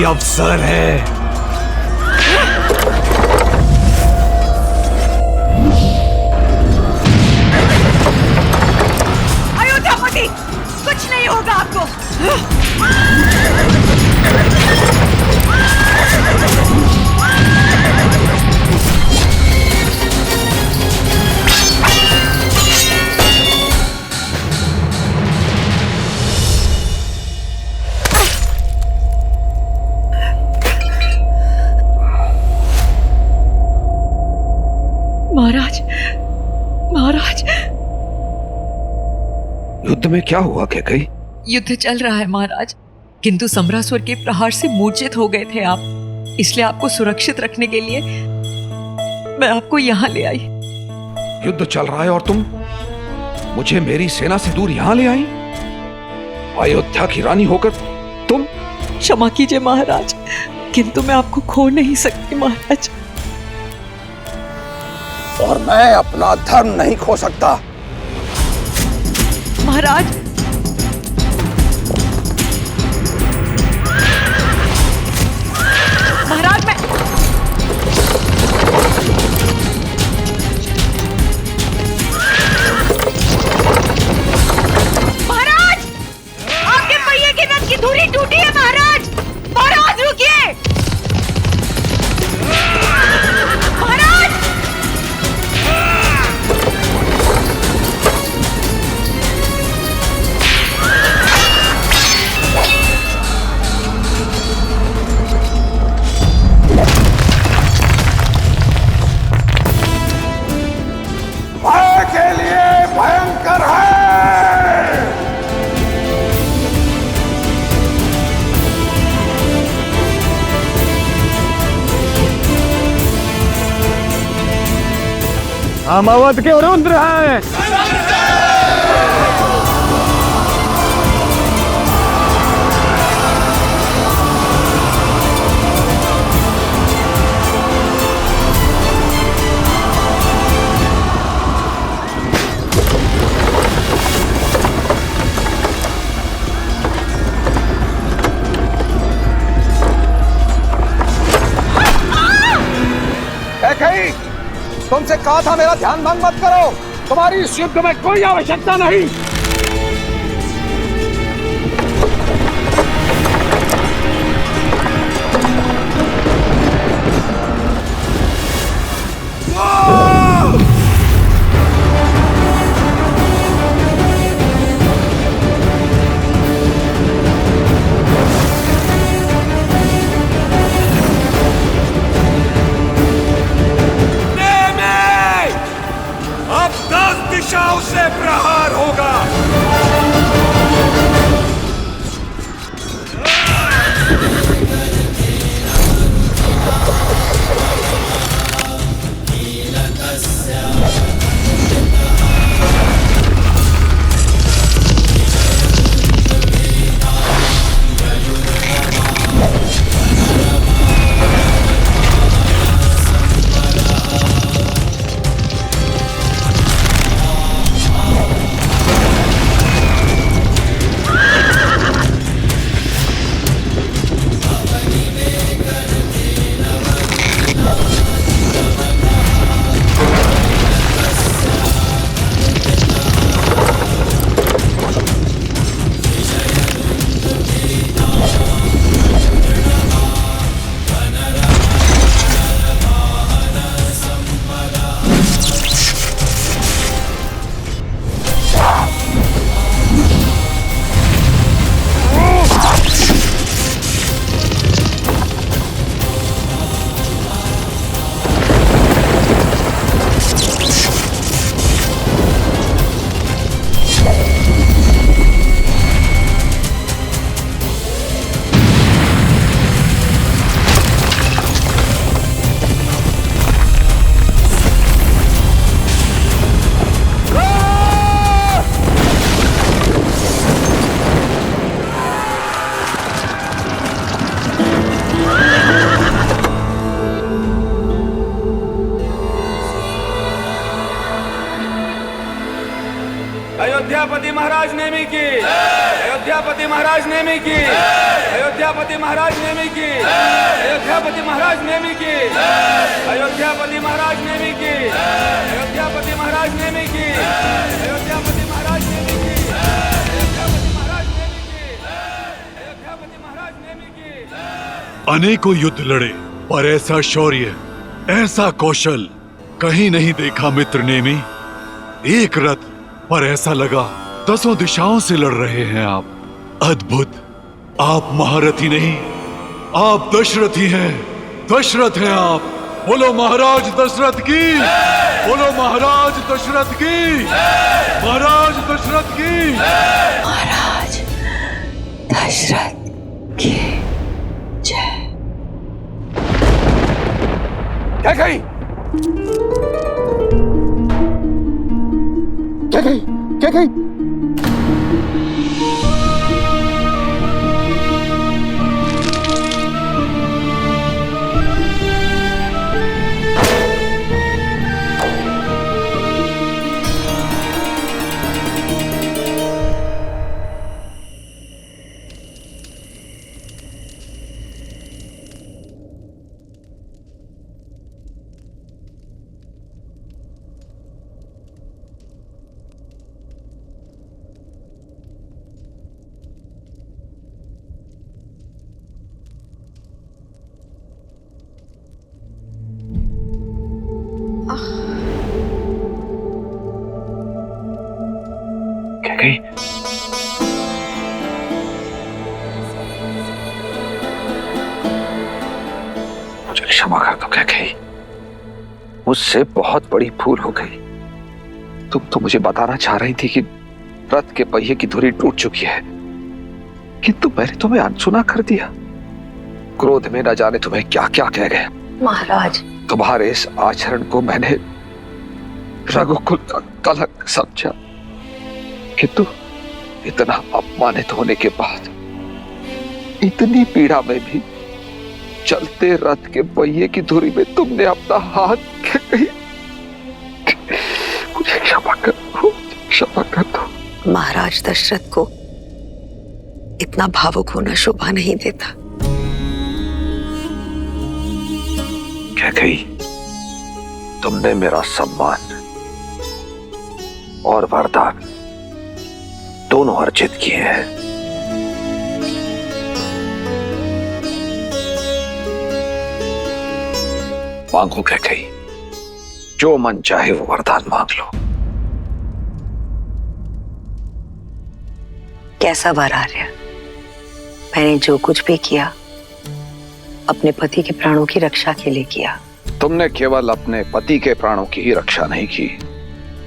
अवसर है। अयोध्यापति, कुछ नहीं होगा आपको। महाराज, महाराज। युद्ध में क्या हुआ कैकई? युद्ध चल रहा है महाराज, किंतु सम्रासुर के प्रहार से मूर्छित हो गए थे आप, इसलिए आपको सुरक्षित रखने के लिए मैं आपको यहाँ ले आई। युद्ध चल रहा है और तुम मुझे मेरी सेना से दूर यहाँ ले आई? अयोध्या की रानी होकर तुम? क्षमा कीजिए महाराज, किंतु मैं आपको खो नहीं सकती महाराज। और मैं अपना धर्म नहीं खो सकता। महाराज, महाराज मैं महाराज, आपके पहिए के नट की धुरी टूटी है महाराज। महाराज रुकिए। महाराज, भय के लिए भयंकर है। हम अवध के रुद्र हैं। कैकई, तुमसे कहा था मेरा ध्यान भंग मत करो। तुम्हारी इस युद्ध में कोई आवश्यकता नहीं। अब 10 दिशाओं से प्रहार होगा। अयोध्यापति महाराज नेमी की। अयोध्यापति महाराज नेमी की, अयोध्यापति महाराज नेमी की, अयोध्यापति महाराज नेमी की, अयोध्यापति महाराज नेमी की, अयोध्यापति महाराज नेमी की, अयोध्यापति महाराज नेमी की, अयोध्यापति महाराज नेमी की, अयोध्यापति महाराज नेमी की। अनेकों युद्ध लड़े पर ऐसा शौर्य, ऐसा कौशल कहीं नहीं देखा मित्र नेमी। एक रथ पर ऐसा लगा 10 दिशाओं से लड़ रहे हैं आप। अद्भुत। आप महारथी नहीं, आप दशरथी हैं। दशरथ हैं आप। बोलो महाराज दशरथ की, बोलो महाराज दशरथ की, महाराज दशरथ की, महाराज दशरथ की जय। क्या कही? क्या कही? क्या कही? क्या कही? मुझे क्षमा कर दो। क्या कही? मुझसे बहुत बड़ी भूल हो गई। तुम तो मुझे बताना चाह रही थी कि रथ के पहिए की धुरी टूट चुकी है, किंतु मैंने तुम्हें अनसुना कर दिया। क्रोध में न जाने तुम्हें क्या क्या कह गया। महाराज, तुम्हारे इस आचरण को मैंने रघुकुल का कलंक समझा, किंतु इतना अपमानित होने के बाद, इतनी पीड़ा में भी चलते रथ के पहिए की धुरी में तुमने अपना हाथ कहीं। मुझे क्षमा कर दो, क्षमा कर दो। महाराज दशरथ को इतना भावुक होना शोभा नहीं देता। क्या कही? तुमने मेरा सम्मान और वरदान दोनों अर्जित किए हैं। मांगो क्या कही, जो मन चाहे वो वरदान मांग लो। कैसा वर आर्य? मैंने जो कुछ भी किया अपने पति के प्राणों की रक्षा के लिए किया। तुमने केवल अपने पति के प्राणों की ही रक्षा नहीं की,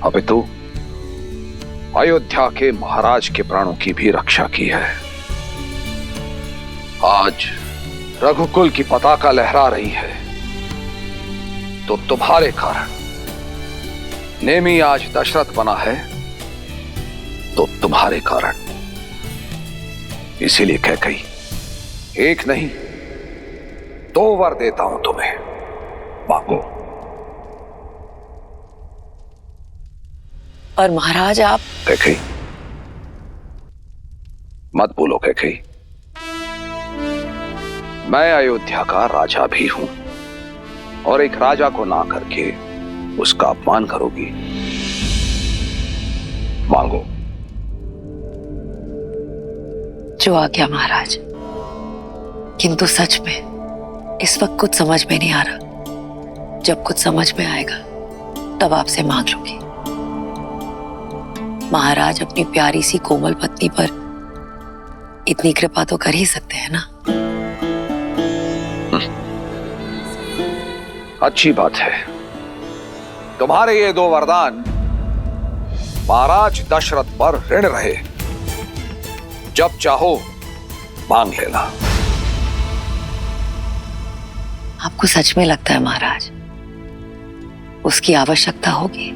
अपितु अयोध्या के महाराज के प्राणों की भी रक्षा की है। आज रघुकुल की पताका लहरा रही है तो तुम्हारे कारण। नेमी आज दशरथ बना है तो तुम्हारे कारण। इसीलिए कह गई, एक नहीं 2 वर देता हूं तुम्हें, मांगो। और महाराज आप कैकई, मत बोलो कैकई। मैं अयोध्या का राजा भी हूं और एक राजा को ना करके उसका अपमान करोगी। मांगो। जो आज्ञा महाराज। किंतु सच में इस वक्त कुछ समझ में नहीं आ रहा। जब कुछ समझ में आएगा तब आपसे मांग लूंगी। महाराज अपनी प्यारी सी कोमल पत्नी पर इतनी कृपा तो कर ही सकते हैं ना। अच्छी बात है। तुम्हारे ये 2 वरदान महाराज दशरथ पर ऋण रहे। जब चाहो मांग लेना। आपको सच में लगता है महाराज उसकी आवश्यकता होगी?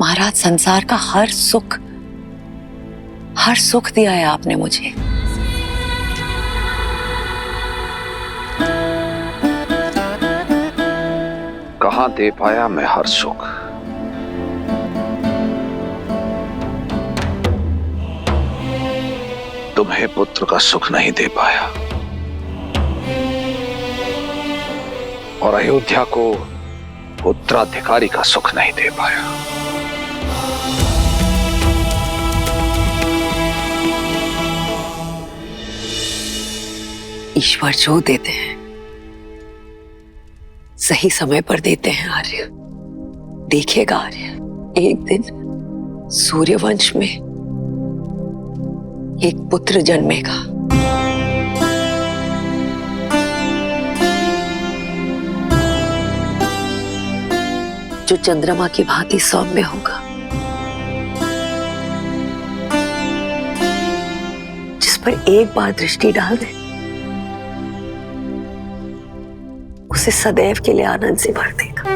महाराज संसार का हर सुख दिया है आपने मुझे। कहां दे पाया मैं हर सुख? तुम्हें पुत्र का सुख नहीं दे पाया और अयोध्या को उत्तराधिकारी का सुख नहीं दे पाया। ईश्वर जो देते हैं सही समय पर देते हैं आर्य। देखिएगा आर्य, एक दिन सूर्यवंश में एक पुत्र जन्मेगा। जो चंद्रमा की भांति सौम्य होगा, जिस पर एक बार दृष्टि डाल दे उसे सदैव के लिए आनंद से भर देगा।